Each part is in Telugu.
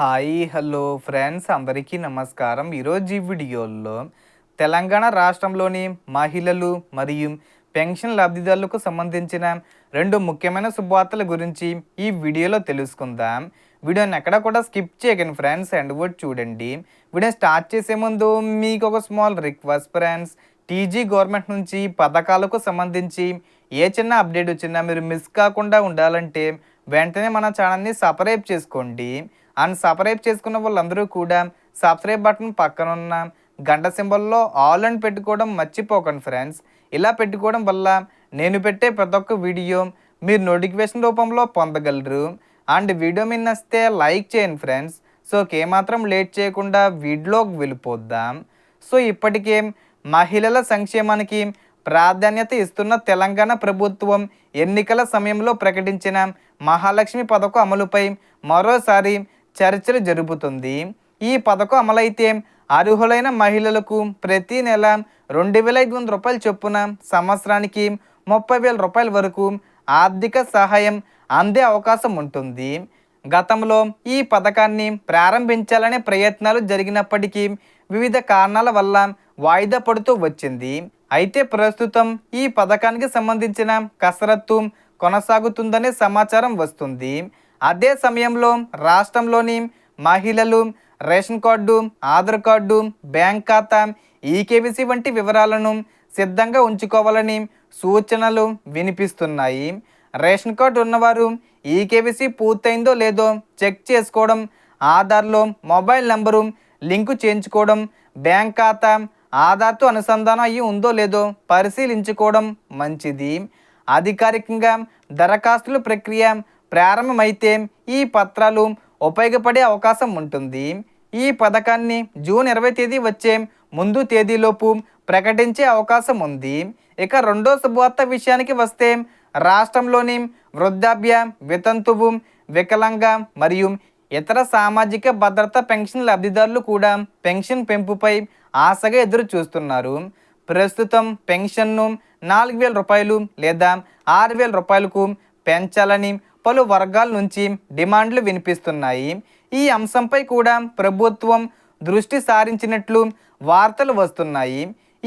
హాయ్ హలో ఫ్రెండ్స్ అందరికీ నమస్కారం. ఈరోజు ఈ వీడియోలో తెలంగాణ రాష్ట్రంలోని మహిళలు మరియు పెన్షన్ లబ్ధిదారులకు సంబంధించిన రెండు ముఖ్యమైన శుభవార్తల గురించి ఈ వీడియోలో తెలుసుకుందాం. వీడియోని ఎక్కడ కూడా స్కిప్ చేయకండి ఫ్రెండ్స్, ఎండ్ వరకు చూడండి. వీడియో స్టార్ట్ చేసే ముందు మీకు ఒక small request friends, TG government నుంచి పథకాలకు సంబంధించి ఏ చిన్న అప్డేట్ వచ్చినా మీరు మిస్ కాకుండా ఉండాలంటే వెంటనే మన ఛానల్ని సబ్స్క్రైబ్ చేసుకోండి. అండ్ సబ్స్క్రైబ్ చేసుకున్న వాళ్ళందరూ కూడా సబ్స్క్రైబ్ బటన్ పక్కన ఉన్న గంట సింబల్లో ఆల్ అని పెట్టుకోవడం మర్చిపోకండి ఫ్రెండ్స్. ఇలా పెట్టుకోవడం వల్ల నేను పెట్టే ప్రతి ఒక్క వీడియో మీరు నోటిఫికేషన్ రూపంలో పొందగలరు. అండ్ వీడియో మీద నచ్చితే లైక్ చేయండి ఫ్రెండ్స్. సో ఏమాత్రం లేట్ చేయకుండా వీడియోకి వెళ్ళిపోద్దాం. సో ఇప్పటికే మహిళల సంక్షేమానికి ప్రాధాన్యత ఇస్తున్న తెలంగాణ ప్రభుత్వం ఎన్నికల సమయంలో ప్రకటించిన మహాలక్ష్మి పథకం అమలుపై మరోసారి చర్చలు జరుపుతుంది. ఈ పథకం అమలైతే అర్హులైన మహిళలకు ప్రతి నెల 2,500 రూపాయల చొప్పున సంవత్సరానికి 30,000 రూపాయల వరకు ఆర్థిక సహాయం అందే అవకాశం ఉంటుంది. గతంలో ఈ పథకాన్ని ప్రారంభించాలనే ప్రయత్నాలు జరిగినప్పటికీ వివిధ కారణాల వల్ల వాయిదా పడుతూ వచ్చింది. అయితే ప్రస్తుతం ఈ పథకానికి సంబంధించిన కసరత్తు కొనసాగుతుందనే సమాచారం వస్తుంది. అదే సమయంలో రాష్ట్రంలోని మహిళలు ration card, Aadhaar card, bank ఖాతా, ఈకేవీసీ వంటి వివరాలను సిద్ధంగా ఉంచుకోవాలని సూచనలు వినిపిస్తున్నాయి. రేషన్ కార్డు ఉన్నవారు ఈకేవీసీ పూర్తయిందో లేదో చెక్ చేసుకోవడం, ఆధార్లో మొబైల్ నంబరు లింకు చేయించుకోవడం, బ్యాంక్ ఖాతా ఆధార్తో అనుసంధానం అయ్యి ఉందో లేదో పరిశీలించుకోవడం మంచిది. అధికారికంగా దరఖాస్తుల ప్రక్రియ ప్రారంభమైతే ఈ పత్రాలు ఉపయోగపడే అవకాశం ఉంటుంది. ఈ పథకాన్ని జూన్ 20 తేదీ వచ్చే ముందు తేదీలోపు ప్రకటించే అవకాశం ఉంది. ఇక రెండో శుభవార్త విషయానికి వస్తే రాష్ట్రంలోని వృద్ధాప్య, వితంతువు, వికలాంగ మరియు ఇతర సామాజిక భద్రత పెన్షన్ లబ్ధిదారులు కూడా పెన్షన్ పెంపుపై ఆశగా ఎదురు చూస్తున్నారు. ప్రస్తుతం పెన్షన్ను 4,000 రూపాయలు లేదా 6,000 రూపాయలకు పెంచాలని పలు వర్గాల నుంచి డిమాండ్లు వినిపిస్తున్నాయి. ఈ అంశంపై కూడా ప్రభుత్వం దృష్టి సారించినట్లు వార్తలు వస్తున్నాయి.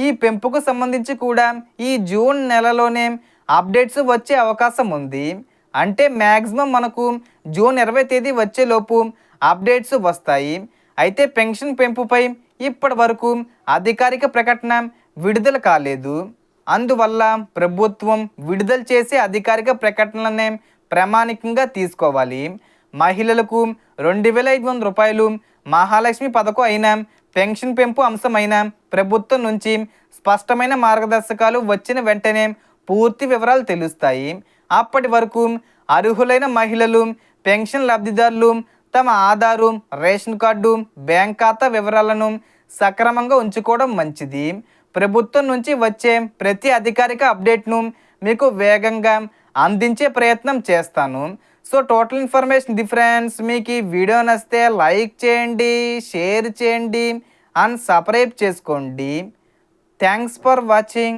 ఈ పెంపుకు సంబంధించి కూడా ఈ జూన్ నెలలోనే అప్డేట్స్ వచ్చే అవకాశం ఉంది. అంటే మ్యాక్సిమం మనకు జూన్ 20 తేదీ వచ్చేలోపు అప్డేట్స్ వస్తాయి. అయితే పెన్షన్ పెంపుపై ఇప్పటి వరకు అధికారిక ప్రకటన విడుదల కాలేదు. అందువల్ల ప్రభుత్వం విడుదల చేసే అధికారిక ప్రకటనలనే ప్రామాణికంగా తీసుకోవాలి. మహిళలకు 2,500 రూపాయలు మహాలక్ష్మి పథకం అయిన పెన్షన్ పెంపు అంశమైన ప్రభుత్వం నుంచి స్పష్టమైన మార్గదర్శకాలు వచ్చిన వెంటనే పూర్తి వివరాలు తెలుస్తాయి. అప్పటి వరకు అర్హులైన మహిళలు, పెన్షన్ లబ్ధిదారులు తమ ఆధారు, రేషన్ కార్డు, బ్యాంక్ ఖాతా వివరాలను సక్రమంగా ఉంచుకోవడం మంచిది. ప్రభుత్వం నుంచి వచ్చే ప్రతి అధికారిక అప్డేట్ను మీకు వేగంగా అందించే ప్రయత్నం చేస్తాను. సో టోటల్ ఇన్ఫర్మేషన్ ఫ్రెండ్స్, మీకు ఈ వీడియో నచ్చితే లైక్ చేయండి, షేర్ చేయండి అండ్ సబ్స్క్రైబ్ చేసుకోండి. Thanks for watching.